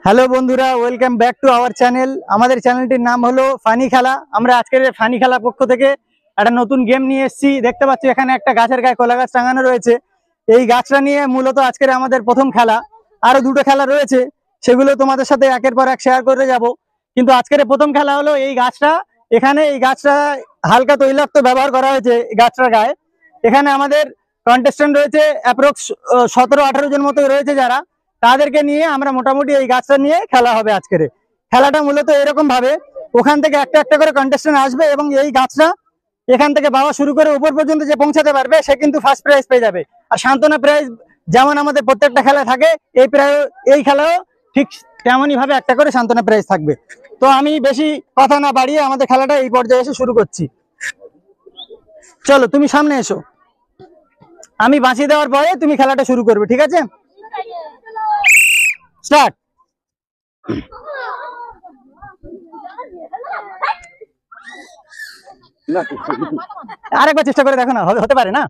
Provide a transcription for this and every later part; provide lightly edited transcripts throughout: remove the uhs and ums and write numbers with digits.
Hello বন্ধুরা, welcome back to our channel. আমাদের চ্যানেলটির নাম হলো ফানি খেলা। আমরা আজকের ফানি খেলা পক্ষ থেকে একটা নতুন গেম নিয়ে এসেছি। দেখতে পাচ্ছি এখানে একটা গাছের গায়ে কলা গাছ টাঙানো রয়েছে। এই গাছটা নিয়ে মূলত আজকের আমাদের প্রথম খেলা। আরো দুটো খেলা রয়েছে, সেগুলো তোমাদের সাথে একের পর এক শেয়ার করে যাব। কিন্তু আজকের প্রথম খেলা হলো এই গাছটা। এখানে এই গাছটা হালকা তৈলাক্ত ব্যবহার করা হয়েছে এই গাছটার গায়ে। এখানে আমাদের কন্টেস্টেন্ট রয়েছে অ্যাপ্রক্স 17-18 জন মতো রয়েছে, যারা তাদেরকে নিয়ে আমরা মোটামুটি এই গাছটা নিয়ে খেলা হবে। আজকের খেলাটা মূলত এরকম ভাবে, ওখান থেকে একটা একটা করে কন্টেস্টেন্ট আসবে এবং এই গাছটা এখান থেকে পাওয়া শুরু করে উপর পর্যন্ত যে পৌঁছাতে পারবে সে কিন্তু ফার্স্ট প্রাইজ পেয়ে যাবে। আর সান্ত্বনা প্রাইজ যেমন আমাদের প্রত্যেকটা খেলা থাকে, এই খেলাও ঠিক তেমনই ভাবে একটা করে সান্ত্বনা প্রাইজ থাকবে। তো আমি বেশি কথা না বাড়িয়ে আমাদের খেলাটা এই পর্যায়ে এসে শুরু করছি। চলো তুমি সামনে এসো, আমি বাঁচিয়ে দেওয়ার পরে তুমি খেলাটা শুরু করবে, ঠিক আছে? স্টার্ট। আরেকবার চেষ্টা করে দেখো না, হতে পারে না?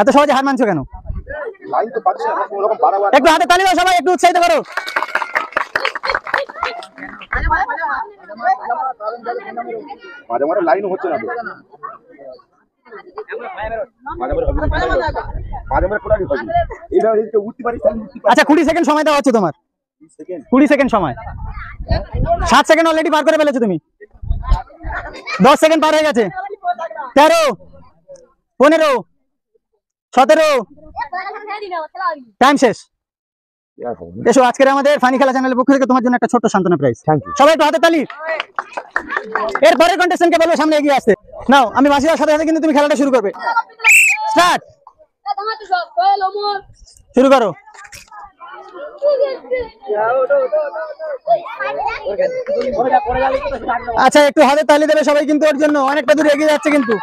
এত সহজে হার মানছো কেন? একটু হাতে তালি দাও সবাই, একটু উৎসাহিত করো। আচ্ছা 20 সেকেন্ড সময় দেওয়া হচ্ছে তোমার। 20 সেকেন্ড সময়। 7 সেকেন্ড অলরেডি পার করে ফেলেছো তুমি। 10 সেকেন্ড পার হয়ে গেছে। 13, 15, 17, টাইম শেষ। এসো, আজকের আমাদের ফানি খেলা চ্যানেলের পক্ষ থেকে তোমার জন্য একটা ছোট্ট সান্ত্বনা প্রাইজ। সবাই একটু হাতে তালি। এর পরের কন্টেস্টেন্টকে বলবো সামনে এগিয়ে আসতে। নাও, আমি বাঁশি দেওয়ার সাথে সাথে কিন্তু তুমি খেলাটা শুরু করবে। স্টার্ট। শুরু করো। আচ্ছা একটু হাতে তালি দেবে সবাই, কিন্তু ওর জন্য অনেকটা দূর এগিয়ে যাচ্ছে কিন্তু।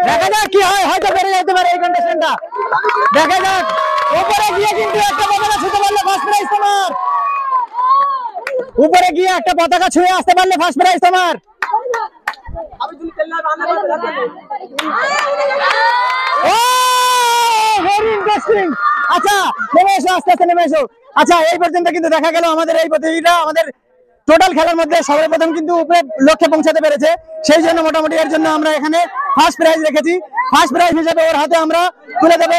দেখা যাক কি হয়, হয়তো বেড়ে যেতে পারে এই কন্ডিশনটা। দেখা যাক। উপরে গিয়ে কিন্তু একটা পতাকা ছুঁতে পারলে ফার্স্ট প্রাইজ তোমার। উপরে গিয়ে একটা পতাকা ছুঁয়ে আসতে পারলে ফার্স্ট প্রাইজ তোমার। Very interesting. আচ্ছা নেমে এসো, আস্তে আস্তে নেমে এসো। আচ্ছা এই পর্যন্ত কিন্তু দেখা গেল আমাদের এই প্রতিযোগিতা, আমাদের টোটাল খেলার মধ্যে সর্বপ্রথম কিন্তু উপরে লক্ষ্যে পৌঁছাতে পেরেছে। সেই জন্য মোটামুটি এর জন্য আমরা এখানে ফার্স্ট প্রাইজ রেখেছি। ফার্স্ট প্রাইজ হিসেবে ওর হাতে আমরা তুলে দেবো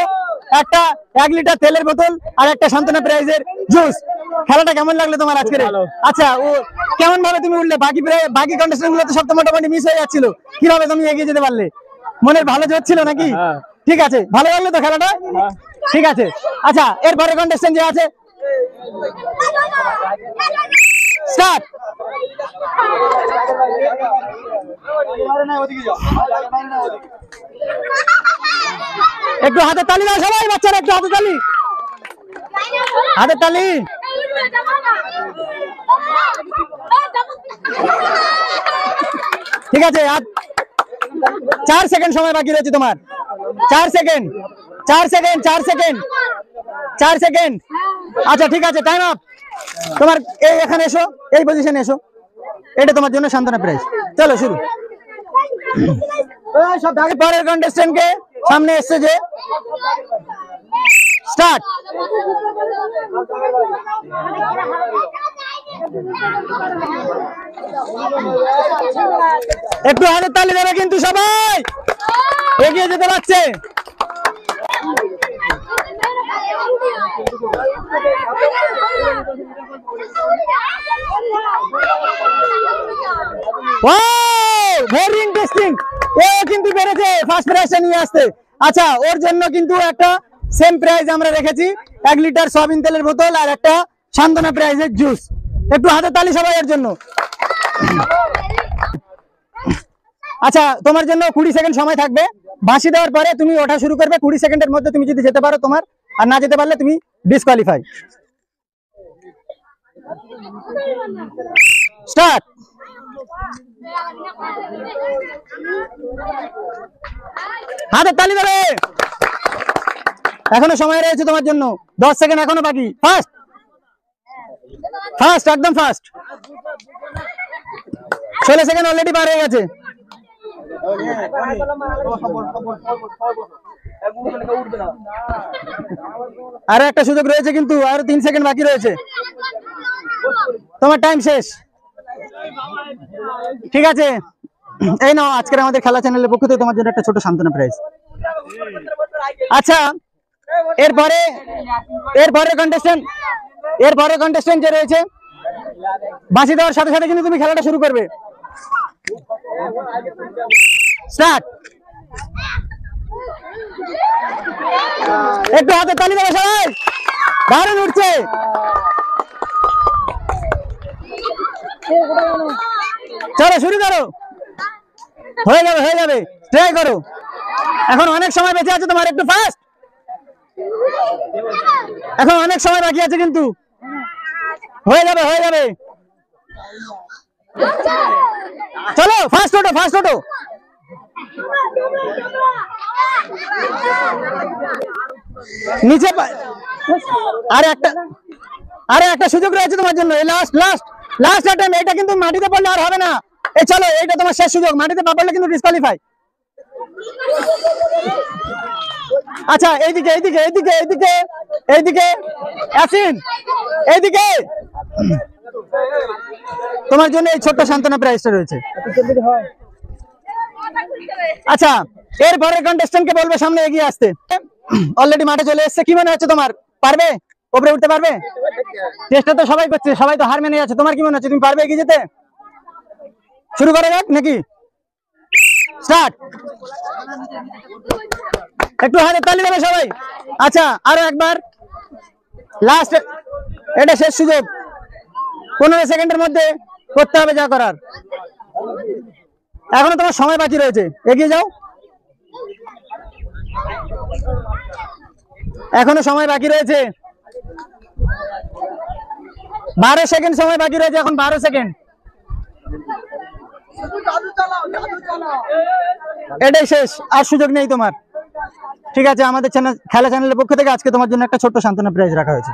একটা 1 লিটার তেলের বোতল আর একটা সান্ত্বনা প্রাইজের জুস। খেলাটা কেমন লাগলো তোমার আজকে? আচ্ছা ও কেমন ভাবে তুমি উঠলে? বাকি কন্টেস্টেন্ট গুলো তো সব তো মোটামুটি মিস হয়ে যাচ্ছিল, কিভাবে তুমি এগিয়ে যেতে পারলে? মনের ভালো জোর ছিল নাকি? ঠিক আছে, ভালো লাগলো তো খেলাটা? ঠিক আছে। আচ্ছা এরপরে কন্টেস্টেন্ট যে আছে, স্টার্ট। একটু হাতে তালি দাও সবাই, বাচ্চারা একটু হাতে তালি, হাতে তালি। ঠিক আছে, আর 4 সেকেন্ড সময় বাকি রয়েছে তোমার। 4 সেকেন্ড, 4 সেকেন্ড, 4 সেকেন্ড, 4 সেকেন্ড। আচ্ছা ঠিক আছে, টাইম আপ। তোমার এই এখানে এসো, এই পজিশনে এসো, এটা তোমার জন্য সান্ত্বনা প্রাইজ। চলো শুরু। সব পরের কন্টেস্টেন্টকে সামনে এসছে যে, স্টার্ট। একটু হাতে তালি দেবে কিন্তু সবাই, এগিয়ে যেতে পারছে। Very interesting. ও কিন্তু পেরেছে ফার্স্ট প্রাইজটা নিয়ে আসতে। আচ্ছা ওর জন্য কিন্তু একটা সেম প্রাইজ আমরা রেখেছি, 1 লিটার সয়াবিন তেলের বোতল আর একটা সান্ত্বনা প্রাইজের জুস। একটু হাতে তালি সবাই এর জন্য। আচ্ছা তোমার জন্য 20 সেকেন্ড সময় থাকবে। বাঁশি দেওয়ার পরে তুমি ওঠা শুরু করবে। 20 সেকেন্ডের মধ্যে তুমি যদি যেতে পারো তোমার, আর না যেতে পারলে তুমি ডিসকোয়ালিফাই। স্টার্ট। হাতে তালি দেবে। এখনো সময় রয়েছে তোমার জন্য, 10 সেকেন্ড এখনো বাকি। ফার্স্ট, ফার্স্ট, একদম ফার্স্ট। 16 সেকেন্ড অলরেডি পার হয়ে গেছে। আরো একটা সুযোগ রয়েছে কিন্তু, আরো 3 সেকেন্ড বাকি রয়েছে, তোমার টাইম শেষ। ঠিক আছে, এই নাও আজকের আমাদের খেলা চ্যানেলের পক্ষ থেকে তোমার জন্য একটা ছোট সান্ত্বনা প্রাইজ। আচ্ছা, এরপরে কন্টেস্টেন্ট যে রয়েছে, বাঁশি দেওয়ার সাথে সাথে কিন্তু তুমি খেলাটা শুরু করবে। স্টার্ট। একটু হাতে তালি দেবে সবাই, দারুণ উঠছে। চলো শুরু করো, হয়ে যাবে, ট্রাই করো, এখন অনেক সময় বেঁচে আছে তোমার, একটু ফাস্ট, এখন অনেক সময় বাকি আছে কিন্তু, হয়ে যাবে। চলো ফাস্ট ওঠো। নিচে আরে একটা সুযোগ রয়েছে তোমার জন্য, লাস্ট অ্যাটেম্প, এটা কিন্তু মাটিতে পড়লে আর হবে না। এই চলো, এইটা তোমার শেষ সুযোগ, মাটিতে পা পড়লে কিন্তু ডিসকোয়ালিফাই। আচ্ছা, এইদিকে আসিন, এইদিকে তোমার জন্য এই ছোট্ট সান্ত্বনা প্রাইজটা রয়েছে। আচ্ছা, এরপরে কন্টেস্টেন্টকে বলবো সামনে এগিয়ে আসতে। অলরেডি মাঠে চলে এসেছে, কি মনে হচ্ছে তোমার, পারবে উপরে উঠতে পারবে? চেষ্টা তো সবাই করছে, সবাই তো হার মেনে যাচ্ছে, তোমার কি মনে হচ্ছে তুমি পারবে এগিয়ে যেতে? শুরু করা যাক নাকি? স্টার্ট। একটু হাতে তালি দেবে সবাই। আচ্ছা, আরো একবার, লাস্ট, এটা শেষ সুযোগ, 15 সেকেন্ডের মধ্যে করতে হবে যা করার। এখনো তোমার সময় বাকি রয়েছে, এগিয়ে যাও, এখনো সময় বাকি রয়েছে, 12 সেকেন্ড সময় বাকি রয়েছে, এখন 12 সেকেন্ড। এটাই শেষ, আর সুযোগ নেই তোমার। ঠিক আছে, আমাদের খেলা চ্যানেলের পক্ষ থেকে আজকে তোমার জন্য একটা ছোট্ট সান্ত্বনা প্রাইজ রাখা হয়েছে।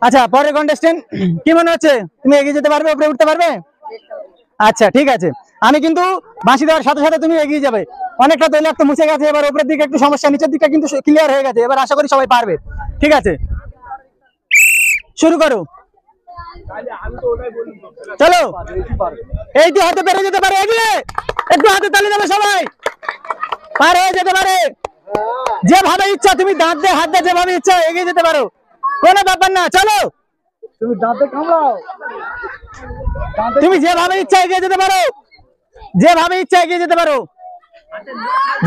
আচ্ছা, পরের কন্টেস্টেন্ট, কি মনে হচ্ছে তুমি এগিয়ে যেতে পারবে, উপরে উঠতে পারবে? আচ্ছা ঠিক আছে, আমি কিন্তু বাঁশি দেওয়ার সাথে সাথে তুমি এগিয়ে যাবে। অনেকটা তৈলাক্ত মুছে গেছে, এবার উপরের দিকে একটু সমস্যা, নিচের দিকটা কিন্তু ক্লিয়ার হয়ে গেছে, এবার আশা করি সবাই পারবে। ঠিক আছে, শুরু করো। চলো, এইটি হাতে পেরে যেতে পারে, এগিয়ে একটু হাতে তালি দেবে সবাই, পার হয়ে যেতে পারে। যেভাবে ইচ্ছা তুমি দাঁত দিয়ে হাত দিয়ে যেভাবে ইচ্ছা এগিয়ে যেতে পারো, কোনো ব্যাপার না। চলো, তুমি দাঁতে কামড়াও, তুমি যেভাবে ইচ্ছা এগিয়ে যেতে পারো, যেভাবে ইচ্ছা এগিয়ে যেতে পারো,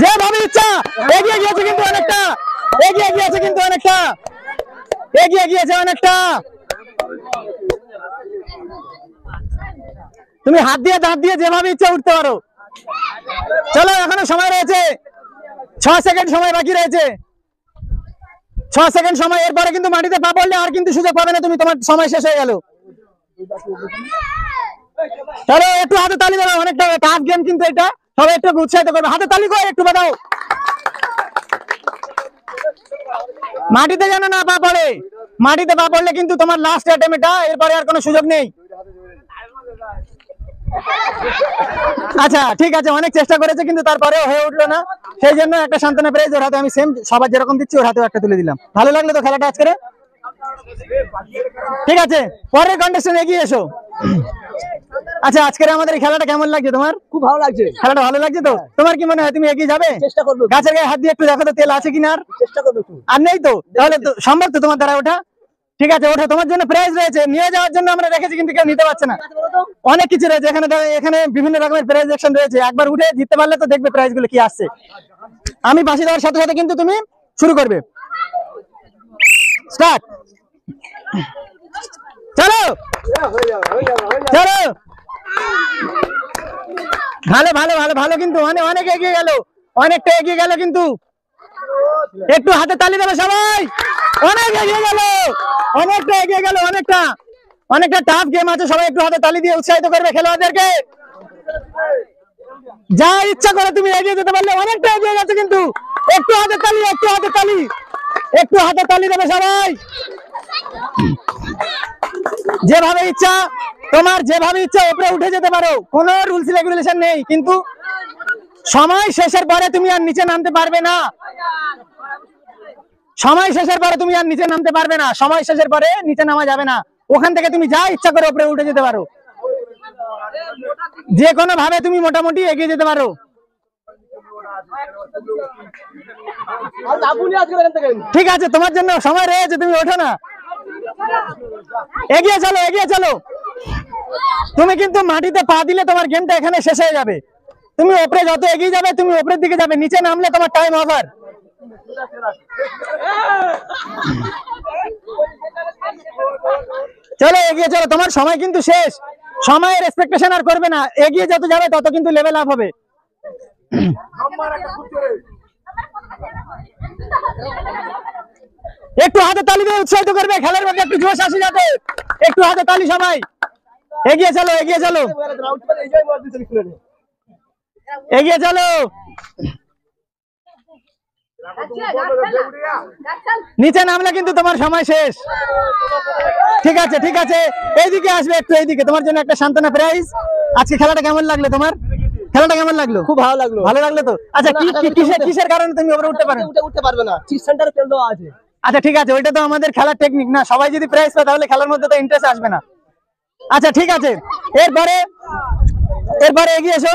যেভাবে ইচ্ছা। এগিয়ে গিয়েছে কিন্তু অনেকটা, এগিয়ে গিয়েছে কিন্তু অনেকটা, এগিয়ে গিয়েছে অনেকটা। তুমি হাত দিয়ে দাঁত দিয়ে যেভাবে ইচ্ছা উঠতে পারো। চলো, এখনো সময় রয়েছে, 6 সেকেন্ড সময় বাকি রয়েছে, 6 সেকেন্ড সময়। এরপরে কিন্তু মাটিতে পা পড়লে আর কিন্তু সুযোগ পাবে না তুমি, তোমার সময় শেষ হয়ে গেল। চলো, একটু হাতে তালি দেবে, অনেকটা টাফ গেম কিন্তু এটা, সবাই একটু উৎসাহিত করবে, হাতে তালি করে একটু বাজাও। মাটিতে যেন না পা পড়ে, মাটিতে পা পড়লে কিন্তু তোমার লাস্ট অ্যাটেম্প এটা, এরপরে আর কোনো সুযোগ নেই। আচ্ছা ঠিক আছে, অনেক চেষ্টা করেছে কিন্তু তারপরেও হয়ে উঠলো না, সেই জন্য একটা সান্ত্বনা প্রাইজ ওর হাতে আমি সেম সবার যেরকম দিচ্ছি ওর হাতেও একটা তুলে দিলাম। ভালো লাগলো তো খেলাটা আজকে? ঠিক আছে, পরের কন্টেস্টেন্ট এগিয়ে এসো। আচ্ছা, আজকের আমাদের এই খেলাটা কেমন লাগছে তোমার? খুব ভালো লাগছে, খেলাটা ভালো লাগছে তো? তোমার কি মনে হয় তুমি এগিয়ে যাবে? চেষ্টা করব, গাছের গায়ে হাত দিয়ে একটু দেখো তো তেল আছে কিনা, চেষ্টা করব। আর নেই তো? তাহলে তো সম্ভব তো তোমার দ্বারা ওঠা? ঠিক আছে, ওঠা, তোমার জন্য প্রাইজ রয়েছে, নিয়ে যাওয়ার জন্য আমরা রেখেছি কিন্তু কেউ নিতে পারছে না। অনেক কিছু রয়েছে এখানে, এখানে বিভিন্ন রকমের প্রাইজ অ্যাকশন রয়েছে, একবার উঠে জিততে পারলে তো দেখবে প্রাইজ গুলো কি আসছে। আমি বাঁশি দেওয়ার সাথে সাথে কিন্তু তুমি শুরু করবে। স্টার্ট। চলো চলো, ভালো ভালো ভালো ভালো, কিন্তু অনেক এগিয়ে গেল, অনেকটা এগিয়ে গেল কিন্তু। একটু হাতে তালি দেবে সবাই, অনেক এগিয়ে গেল, অনেকটা এগিয়ে গেল, অনেকটা অনেকটা টাফ গেম আছে, সবাই একটু হাতে তালি দিয়ে উৎসাহিত করবে খেলোয়াড়দেরকে। যা ইচ্ছা করে তুমি এগিয়ে যেতে পারলে, অনেকটা এগিয়ে গেছে কিন্তু। একটু হাতে তালি, একটু হাতে তালি, একটু হাতে তালি দেবে সবাই, যেভাবে ইচ্ছা তোমার যেভাবে ইচ্ছা উপরে উঠে যেতে পারো, কোনো রুলস রেগুলেশন নেই, কিন্তু সময় শেষের পরে তুমি আর নিচে নামতে পারবে না। সময় শেষের পরে তুমি আর নিচে নামতে পারবে না, সময় শেষের পরে নিচে নামা যাবে না। ওখান থেকে তুমি যা ইচ্ছা করে উপরে উঠে যেতে পারো, যে কোনো ভাবে তুমি মোটামুটি এগিয়ে যেতে পারো। ঠিক আছে, তোমার জন্য সময় রয়েছে, তুমি ওঠো না, এগিয়ে চলো, এগিয়ে চলো। তুমি কিন্তু মাটিতে পা দিলে তোমার গেমটা এখানে শেষ হয়ে যাবে। তুমি উপরে যত এগিয়ে যাবে তুমি উপরের দিকে যাবে, নিচে নামলে তোমার টাইম ওভার। চলো এগিয়ে চলো, তোমার সময় কিন্তু শেষ, সময়ের এক্সপেকটেশন আর করবে না, এগিয়ে যত যাবে তত কিন্তু লেভেল আপ হবে। একটু হাতে তালি দিয়ে উৎসাহিত করবে, খেলার মধ্যে একটু জোশ আসে যাতে, একটু হাতে তালি সবাই। এগিয়ে চলো, এগিয়ে চলো, এগিয়ে চলো। নিচে নামলে কিন্তু তোমার সময় শেষ। ঠিক আছে, ঠিক আছে, এইদিকে আসবে একটু, এইদিকে তোমার জন্য একটা সান্ত্বনা প্রাইজ। আজকে খেলাটা কেমন লাগলো তোমার? খেলাটা কেমন লাগলো? খুব ভালো লাগলো। ভালো লাগলো তো? আচ্ছা, কিসের কারণে তুমি উপরে উঠতে পারো? উঠতে পারবে না, চিট সেন্টারে তেল দেওয়া আছে। আচ্ছা ঠিক আছে, ওইটা তো আমাদের খেলার টেকনিক না, সবাই যদি প্রাইজ পায় তাহলে খেলার মধ্যে তো ইন্টারেস্ট আসবে না। আচ্ছা ঠিক আছে, এরপরে এগিয়ে এসো,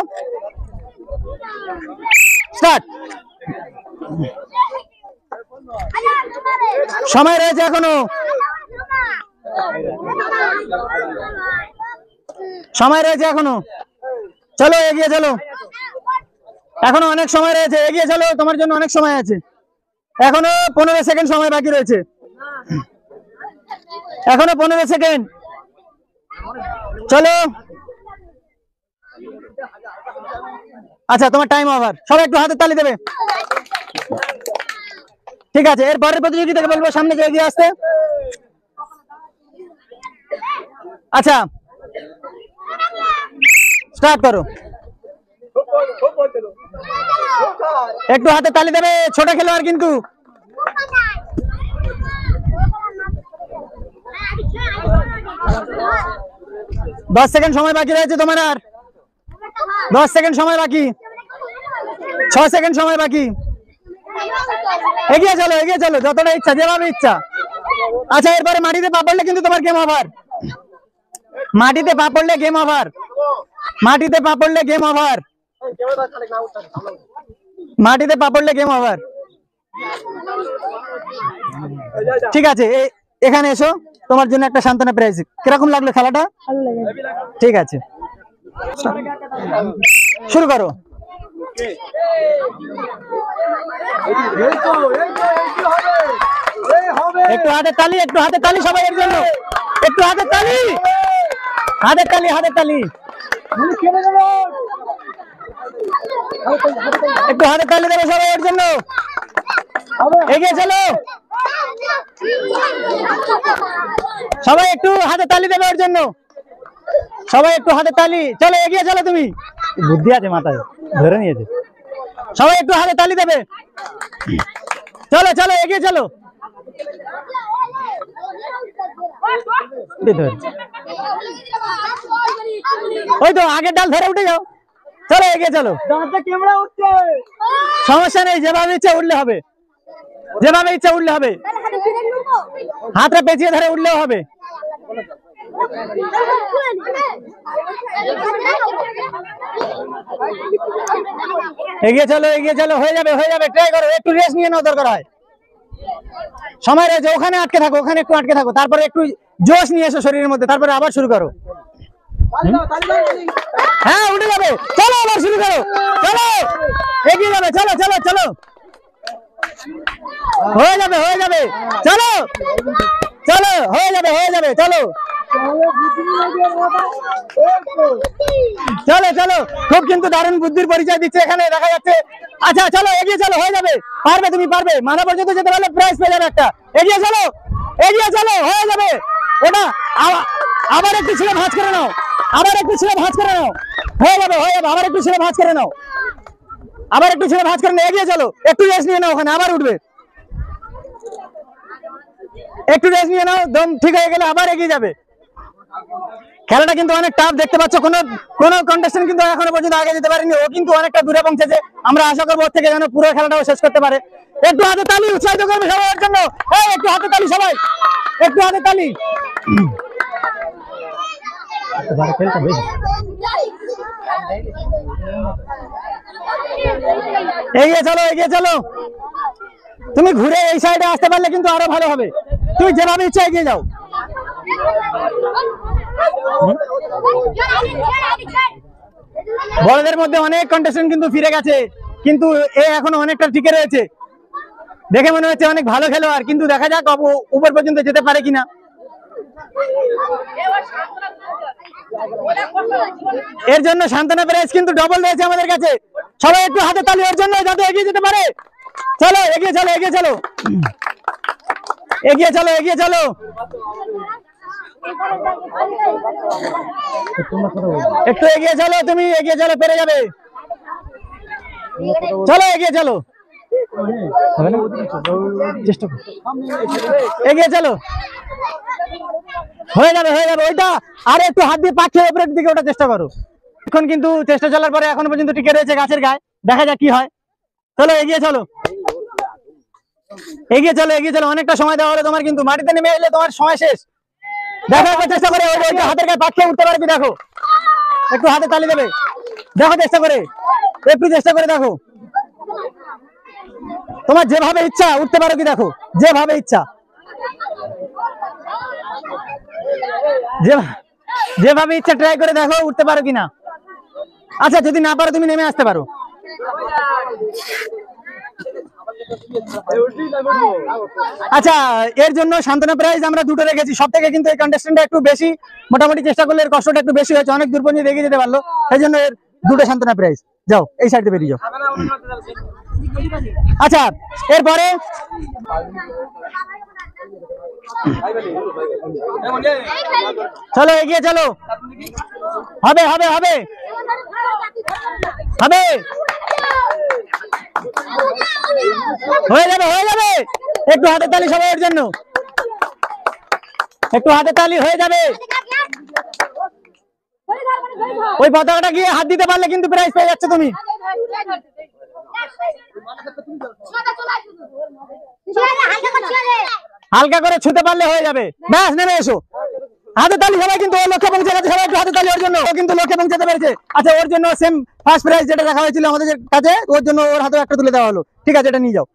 স্টার্ট। সময় রয়েছে এখনো, সময় রয়েছে এখনো, চলো এগিয়ে চলো, এখনো অনেক সময় রয়েছে, এগিয়ে চলো, তোমার জন্য অনেক সময় আছে, এখনো 15 সেকেন্ড সময় বাকি রয়েছে, এখনো 15 সেকেন্ড, চলো। আচ্ছা তোমার টাইম ওভার, সবাই একটু হাতে তালি দেবে। ঠিক আছে, এর পরের প্রতিযোগিতাকে বলবো সামনে যে এগিয়ে আসতে। আচ্ছা স্টার্ট করো, একটু হাতে তালি দেবে, ছোট খেলোয়াড় কিন্তু। দশ সেকেন্ড সময় বাকি রয়েছে তোমার, আর 10 সেকেন্ড সময় বাকি, 6 সেকেন্ড সময় বাকি, এগিয়ে চলো, এগিয়ে চলো, যতটা ইচ্ছা, যেভাবে ইচ্ছা। আচ্ছা এরপরে মাটিতে পা পড়লে কিন্তু তোমার গেম ওভার, মাটিতে পা পড়লে গেম ওভার, মাটিতে পা পড়লে গেম ওভার, মাটিতে পা পড়লে গেম ওভার। ঠিক আছে, এখানে এসো, তোমার জন্য একটা সান্ত্বনা প্রাইজ। কিরকম লাগলো খেলাটা? ঠিক আছে, শুরু করো। একটু হাতে তালি, একটু হাতে তালি সবাই এর জন্য, একটু হাতে তালি, হাতের তালি, হাতের তালি, একটু হাতের তালি দেবে সবাই এর জন্য, এগিয়ে চলো, সবাই একটু হাতে তালি দেবে ওর জন্য, সবাই একটু হাতে তালি, চলো এগিয়ে চলো, তুমি বুদ্ধি আছে মাথায়, ধরে নিয়েছে, সবাই একটু হাতে তালি দেবে, চলো চলো এগিয়ে চলো, ওই তো আগের ডাল ধরে উঠে যাও, চলো এগিয়ে চলো, সমস্যা নেই, যেভাবে ইচ্ছা উঠলে হবে, যেভাবে ইচ্ছা উঠলে হবে, হাতটা পেঁচিয়ে ধরে উঠলেও হবে। এগিয়ে চলো, এগিয়ে চলো, হয়ে যাবে, হয়ে যাবে, ট্রাই করো, একটু রেস্ট নিয়ে নাও দরকার হয়, সময় রয়েছে, ওখানে আটকে থাকো, ওখানে একটু আটকে থাকো, তারপরে একটু জোশ নিয়ে এসো শরীরের মধ্যে, তারপরে আবার শুরু করো। হ্যাঁ উঠে যাবে, চলো আবার শুরু করো, চলো এগিয়ে যাবে, চলো চলো চলো, হয়ে যাবে, হয়ে যাবে, চলো চলো, হয়ে যাবে, হয়ে যাবে, চলো চলো চলো, খুব কিন্তু দারুণ বুদ্ধির পরিচয় দিচ্ছে এখানে দেখা যাচ্ছে। আচ্ছা চলো এগিয়ে চলো, হয়ে যাবে, পারবে, তুমি পারবে, মাথা পর্যন্ত যেতে পারলে প্রাইজ পেয়ে যাবে একটা, এগিয়ে চলো, এগিয়ে চলো, হয়ে যাবে, ওটা আবার একটু ছেলে ভাঁজ করে নাও, আবার একটু ছেলে ভাঁজ করে নাও, হয়ে যাবে, হয়ে যাবে, আবার একটু ছেলে ভাঁজ করে নাও, আবার একটু ছেলে ভাঁজ করে নাও, এগিয়ে চলো, একটু রেস্ট নিয়ে নাও, ওখানে আবার উঠবে, একটু রেস্ট নিয়ে নাও, দম ঠিক হয়ে গেলে আবার এগিয়ে যাবে। খেলাটা কিন্তু অনেক টাফ, দেখতে পাচ্ছ কোন কন্টেস্টেন্ট কিন্তু এখনো পর্যন্ত আগে যেতে পারেনি, ও কিন্তু অনেকটা দূরে পৌঁছেছে। আমরা আশা করবো ওর থেকে যেন পুরো খেলাটাও শেষ করতে পারে। একটু হাতে তালি উৎসাহিত করবে সবার জন্য, একটু হাতে তালি সবাই, একটু হাতে তালি। এগিয়ে চলো, এগিয়ে চলো। তুমি ঘুরে এই সাইডে আসতে পারলে কিন্তু আরো ভালো হবে, তুমি যেভাবে ইচ্ছা এগিয়ে যাও। বড়দের মধ্যে অনেক কন্টেস্টেন্ট কিন্তু ফিরে গেছে, কিন্তু এ এখনো অনেকটা টিকে রয়েছে। দেখে মনে হচ্ছে অনেক ভালো খেলোয়াড়, কিন্তু দেখা যাক উপর পর্যন্ত যেতে পারে কিনা। এর জন্য সান্ত্বনা প্রাইজ কিন্তু ডবল রয়েছে আমাদের কাছে। সবাই একটু হাতে তালি ওর জন্য, যাতে এগিয়ে যেতে পারে। চলো এগিয়ে চলো, এগিয়ে চলো, এগিয়ে চলো, এগিয়ে চলো। একটু এগিয়ে চলো, তুমি এগিয়ে চলো, পেরে যাবে। চলো এগিয়ে চলো, চেষ্টা করো, এগিয়ে চলো, হয়ে যাবে, হয়ে যাবে ওইটা। আর একটু হাত দিয়ে পাখি উপরের দিকে ওটা চেষ্টা করো। এখন কিন্তু চেষ্টা চলার পরে এখনো পর্যন্ত টিকে রয়েছে গাছের গায়ে, দেখা যাক কি হয়। চলো এগিয়ে চলো, এগিয়ে চলো, এগিয়ে চলো। অনেকটা সময় দেওয়া হলো তোমার, কিন্তু মাটিতে নেমে এলে তোমার সময় শেষ। দেখো একবার চেষ্টা করে হাতের গায়ে পাখি উঠতে পারবি, দেখো একটু হাতে তালি দেবে, দেখো চেষ্টা করে, একটু চেষ্টা করে দেখো। তোমার যেভাবে ইচ্ছা উঠতে পারো কি, দেখো যেভাবে ইচ্ছা, যেভাবে ইচ্ছা ট্রাই করে দেখো উঠতে পারো কিনা। আচ্ছা যদি না পারো তুমি নেমে আসতে পারো। আচ্ছা এর জন্য সান্ত্বনা প্রাইজ আমরা দুটো রেখেছি। সব থেকে কিন্তু এই কন্টেস্টেন্টটা একটু বেশি, মোটামুটি চেষ্টা করলে এর কষ্টটা একটু বেশি হয়েছে, অনেক দূর পর্যন্ত এগিয়ে যেতে পারলো, সেই জন্য এর দুটো সান্ত্বনা প্রাইজ। যাও এই সাইডে বেরিয়ে যাও। আচ্ছা এরপরে চলো এগিয়ে চলো, হবে হবে হবে হবে, হয়ে যাবে, হয়ে যাবে। একটু হাতে তালি সবাইয়ের জন্য, একটু হাতে তালি, হয়ে যাবে। ওই পতাকাটা গিয়ে হাত দিতে পারলে কিন্তু প্রাইজ পেয়ে যাচ্ছে তুমি। হালকা করে ছুতে পারলে হয়ে যাবে, ব্যাস নেমে এসো। হাতে তালি সবাই, কিন্তু ওর লক্ষ্যে পৌঁছে গেছে, সবাই একটু হাতে তালি ওর জন্য, ও কিন্তু লক্ষ্যে পৌঁছাতে পেরেছে। আচ্ছা ওর জন্য সেম ফার্স্ট প্রাইজ যেটা রাখা হয়েছিল আমাদের কাছে, ওর জন্য ওর হাতে একটা তুলে দেওয়া হলো, ঠিক আছে এটা নিয়ে যাও।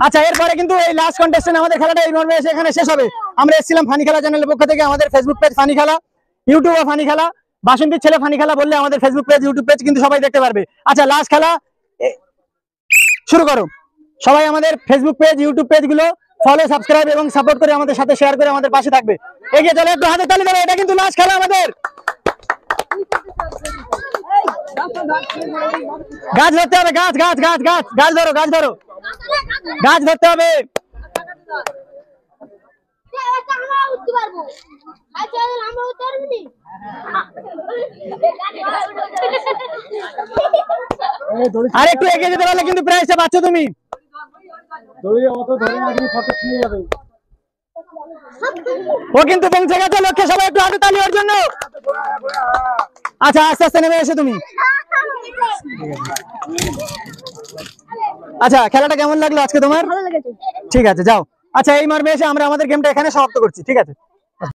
আচ্ছা এরপরে কিন্তু এই লাস্ট কন্টেস্টেন্ট আমাদের খেলাটা এই মর্মে এসে এখানে শেষ হবে। আমরা এসেছিলাম ফানি খেলা চ্যানেলের পক্ষ থেকে, আমাদের ফেসবুক পেজ ফানি খেলা, ইউটিউবে ফানি খেলা, বাসন্তীর ছেলে ফানি খেলা বললে আমাদের ফেসবুক পেজ ইউটিউব পেজ কিন্তু সবাই দেখতে পারবে। আচ্ছা লাস্ট খেলা শুরু করো। সবাই আমাদের ফেসবুক পেজ ইউটিউব পেজ গুলো ফলো, সাবস্ক্রাইব এবং সাপোর্ট করে আমাদের সাথে শেয়ার করে আমাদের পাশে থাকবে। এগিয়ে চলো, একটু হাতে তালি দেবে, এটা কিন্তু লাস্ট খেলা আমাদের। গাছ ধরতে হবে, গাছ গাছ গাছ গাছ গাছ ধরো, গাছ ধরো, গাছ ধরতে হবে। আর একটু এগিয়ে যেতে পারলে কিন্তু প্রাইজটা পাচ্ছ তুমি। ও কিন্তু পৌঁছে গেছে লক্ষ্যে, সবাই একটু হাতে তালি ওর জন্য। আচ্ছা আস্তে আস্তে নেমে এসো তুমি। আচ্ছা খেলাটা কেমন লাগলো আজকে তোমার? ঠিক আছে যাও। আচ্ছা এই মর্মে এসে আমরা আমাদের গেমটা এখানে সমাপ্ত করছি, ঠিক আছে।